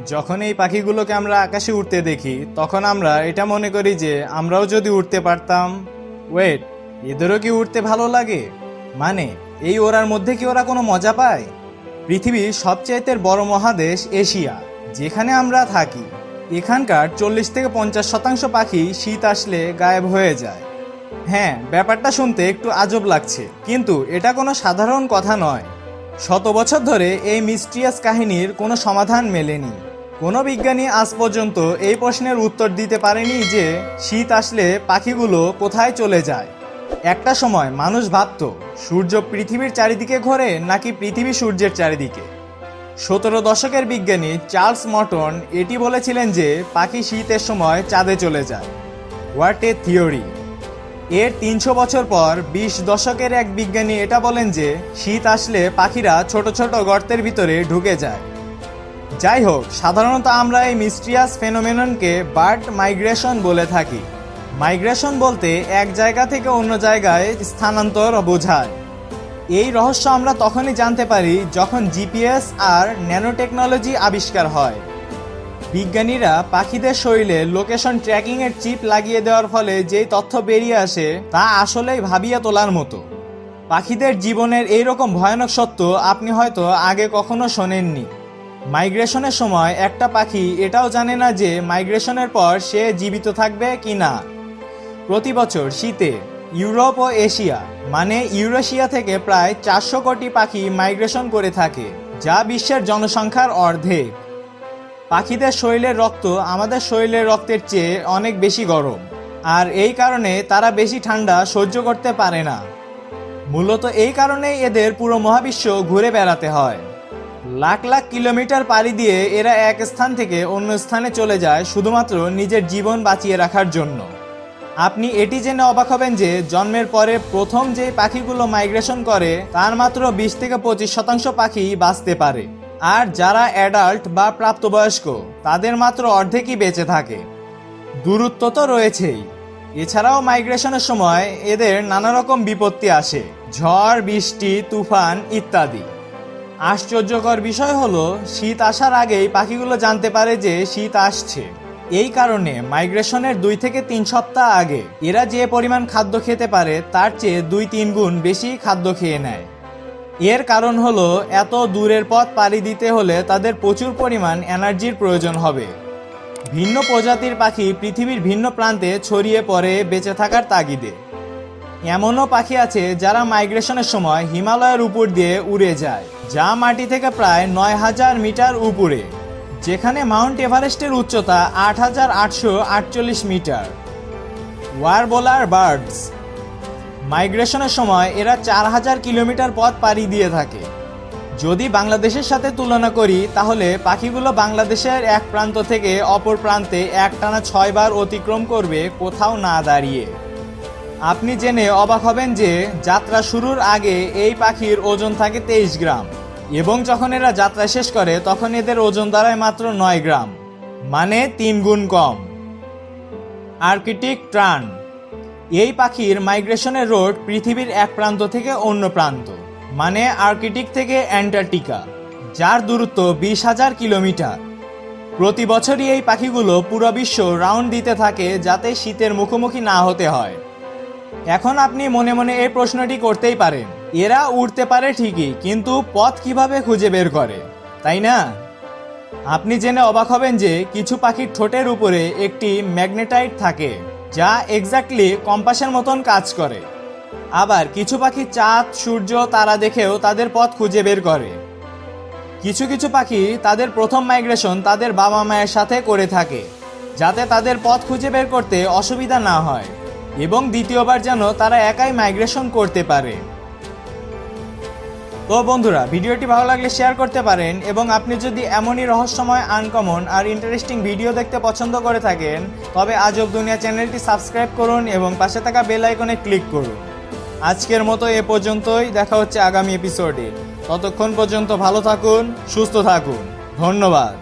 যখন এই পাখিগুলোকে আমরা আকাশে উড়তে দেখি তখন আমরা এটা মনে করি যে আমরাও যদি উড়তে পারতাম। ওয়েট, এদেরও কি উড়তে ভালো লাগে? মানে এই ওড়ার মধ্যে কি ওরা কোনো মজা পায়? পৃথিবীর সবচাইতে বড় মহাদেশ এশিয়া, যেখানে আমরা থাকি, এখানকার 40 থেকে 50% পাখি শীত আসলে গায়েব হয়ে যায়। হ্যাঁ, ব্যাপারটা শুনতে একটু আজব লাগছে, কিন্তু এটা কোনো সাধারণ কথা নয়। শত বছর ধরে এই মিস্ট্রিয়াস কাহিনীর কোনো সমাধান মেলেনি। কোনো বিজ্ঞানী আজ পর্যন্ত এই প্রশ্নের উত্তর দিতে পারেনি যে শীত আসলে পাখিগুলো কোথায় চলে যায়। একটা সময় মানুষ ভাবত সূর্য পৃথিবীর চারিদিকে ঘোরে নাকি পৃথিবী সূর্যের চারিদিকে। 17 দশকের বিজ্ঞানী চার্লস মর্টন এটি বলেছিলেন যে পাখি শীতের সময় চাঁদে চলে যায়। What a theory! এর 300 বছর পর 20 দশকের এক বিজ্ঞানী এটা বলেন যে শীত আসলে পাখিরা ছোট ছোট গর্তের ভিতরে ঢুকে যায়। যাই হোক, সাধারণত আমরা এই মিস্ট্রিয়াস ফেনোমেননকে বার্ড মাইগ্রেশন বলে থাকি। মাইগ্রেশন বলতে এক জায়গা থেকে অন্য জায়গায় স্থানান্তর বোঝায়। এই রহস্য আমরা তখনই জানতে পারি যখন জিপিএস আর ন্যানো টেকনোলজি আবিষ্কার হয়। বিজ্ঞানীরা পাখিদের শরীরে লোকেশন ট্র্যাকিং এর চিপ লাগিয়ে দেওয়ার ফলে যেই তথ্য বেরিয়ে আসে তা আসলেই ভাবিয়ে তোলার মতো। পাখিদের জীবনের এইরকম ভয়ানক সত্য আপনি হয়তো আগে কখনো শোনেননি। মাইগ্রেশনের সময় একটা পাখি এটাও জানে না যে মাইগ্রেশনের পর সে জীবিত থাকবে কি না। প্রতি বছর শীতে ইউরোপ ও এশিয়া মানে ইউরেশিয়া থেকে প্রায় 400 কোটি পাখি মাইগ্রেশন করে থাকে, যা বিশ্বের জনসংখ্যার অর্ধেক। পাখিদের শরীরের রক্ত আমাদের শরীরের রক্তের চেয়ে অনেক বেশি গরম, আর এই কারণে তারা বেশি ঠান্ডা সহ্য করতে পারে না। মূলত এই কারণেই এদের পুরো মহাবিশ্ব ঘুরে বেড়াতে হয়। লাখ লাখ কিলোমিটার পাড়ি দিয়ে এরা এক স্থান থেকে অন্য স্থানে চলে যায় শুধুমাত্র নিজের জীবন বাঁচিয়ে রাখার জন্য। আপনি এটি জেনে অবাক হবেন যে জন্মের পরে প্রথম যে পাখিগুলো মাইগ্রেশন করে তার মাত্র 20 থেকে 25% পাখি বাঁচতে পারে, আর যারা অ্যাডাল্ট বা প্রাপ্তবয়স্ক তাদের মাত্র অর্ধেকই বেঁচে থাকে। দূরত্ব তো রয়েছেই, এছাড়াও মাইগ্রেশনের সময় এদের নানা রকম বিপত্তি আসে, ঝড়, বৃষ্টি, তুফান ইত্যাদি। আশ্চর্যকর বিষয় হলো শীত আসার আগেই পাখিগুলো জানতে পারে যে শীত আসছে। এই কারণে মাইগ্রেশনের 2 থেকে 3 সপ্তাহ আগে এরা যে পরিমাণ খাদ্য খেতে পারে তার চেয়ে 2-3 গুণ বেশি খাদ্য খেয়ে নেয়। এর কারণ হলো এত দূরের পথ পাড়ি দিতে হলে তাদের প্রচুর পরিমাণ এনার্জির প্রয়োজন হবে। ভিন্ন প্রজাতির পাখি পৃথিবীর ভিন্ন প্রান্তে ছড়িয়ে পড়ে বেঁচে থাকার তাগিদে। এমনও পাখি আছে যারা মাইগ্রেশনের সময় হিমালয়ের উপর দিয়ে উড়ে যায়, যা মাটি থেকে প্রায় 9000 মিটার উপরে, যেখানে মাউন্ট এভারেস্টের উচ্চতা 8848 মিটার। ওয়ারবোলার বার্ডস মাইগ্রেশনের সময় এরা 4000 কিলোমিটার পথ পাড়ি দিয়ে থাকে। যদি বাংলাদেশের সাথে তুলনা করি তাহলে পাখিগুলো বাংলাদেশের এক প্রান্ত থেকে অপর প্রান্তে একটানা 6 বার অতিক্রম করবে কোথাও না দাঁড়িয়ে। আপনি জেনে অবাক হবেন যে যাত্রা শুরুর আগে এই পাখির ওজন থাকে 23 গ্রাম, এবং যখন এরা যাত্রা শেষ করে তখন এদের ওজন দাঁড়ায় মাত্র 9 গ্রাম, মানে 3 গুণ কম। আর্কটিক ট্রান এই পাখির মাইগ্রেশনের রোড পৃথিবীর এক প্রান্ত থেকে অন্য প্রান্ত, মানে আর্কটিক থেকে অ্যান্টার্কটিকা, যার দূরত্ব 20,000 কিলোমিটার। প্রতি বছরই এই পাখিগুলো পুরো বিশ্ব রাউন্ড দিতে থাকে যাতে শীতের মুখোমুখি না হতে হয়। এখন আপনি মনে মনে এই প্রশ্নটি করতেই পারেন, এরা উড়তে পারে ঠিকই, কিন্তু পথ কিভাবে খুঁজে বের করে, তাই না? আপনি জেনে অবাক হবেন যে কিছু পাখির ঠোঁটের উপরে একটি ম্যাগনেটাইট থাকে, যা এক্স্যাক্টলি কম্পাসের মতন কাজ করে। আবার কিছু পাখি চাঁদ, সূর্য, তারা দেখেও তাদের পথ খুঁজে বের করে। কিছু কিছু পাখি তাদের প্রথম মাইগ্রেশন তাদের বাবা মায়ের সাথে করে থাকে, যাতে তাদের পথ খুঁজে বের করতে অসুবিধা না হয় এবং দ্বিতীয়বার যেন তারা একাই মাইগ্রেশন করতে পারে। তো বন্ধুরা, ভিডিওটি ভালো লাগলে শেয়ার করতে পারেন, এবং আপনি যদি এমনই রহস্যময়, আনকমন আর ইন্টারেস্টিং ভিডিও দেখতে পছন্দ করে থাকেন তবে আজব দুনিয়া চ্যানেলটি সাবস্ক্রাইব করুন এবং পাশে থাকা বেল আইকনে ক্লিক করুন। আজকের মতো এ পর্যন্তই, দেখা হচ্ছে আগামী এপিসোডে। ততক্ষণ পর্যন্ত ভালো থাকুন, সুস্থ থাকুন, ধন্যবাদ।